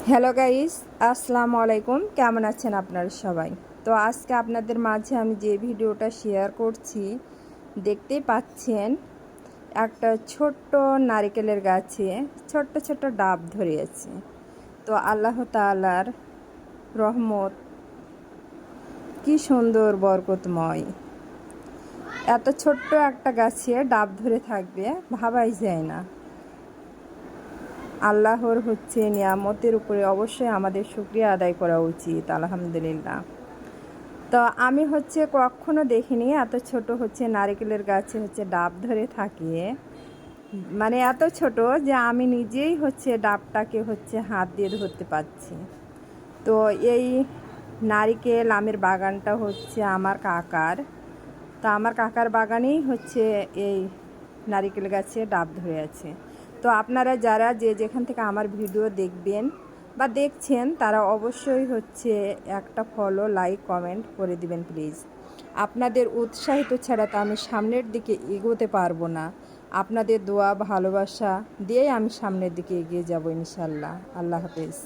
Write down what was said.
Hello guys, আসসালামু আলাইকুম। কেমন আছেন আপনারা সবাই? তো আজকে আপনাদের মাঝে আমি যে ভিডিওটা শেয়ার করছি, দেখতেই পাচ্ছেন একটা ছোট্ট নারিকেলের গাছে ছোট্ট ছোট্ট ডাব ধরিয়েছে। তো আল্লাহ তাআলার রহমত, কি সুন্দর বরকতময়। এত ছোট্ট একটা গাছে ডাব ধরে থাকবে ভাবাই যায় না। আল্লাহর নিয়ামতের উপরে অবশ্যই আমাদের শুকরিয়া আদায় করা উচিত, আলহামদুলিল্লাহ। তো আমি কখনো দেখিনি এত ছোট নারকেলের গাছে ডাব ধরে থাকে, মানে এত ছোট যে আমি নিজেই ডাবটাকে হাত দিয়ে ধরতে পারছি। তো এই নারিকেল আমের বাগানটা আমার কাকার। তো আমার কাকার বাগানেই এই নারিকেল গাছে ডাব ধরে আছে। তো আপনারা যারা যেখান থেকে আমার ভিডিও দেখবেন বা দেখছেন, তারা অবশ্যই একটা ফলো, লাইক, কমেন্ট করে দিবেন প্লিজ। আপনাদের উৎসাহিত ছাড়া তো আমি সামনের দিকে এগোতে পারবো না। আপনাদের দোয়া ভালোবাসা দিয়েই আমি সামনের দিকে এগিয়ে যাব ইনশাল্লাহ। আল্লাহ হাফেজ।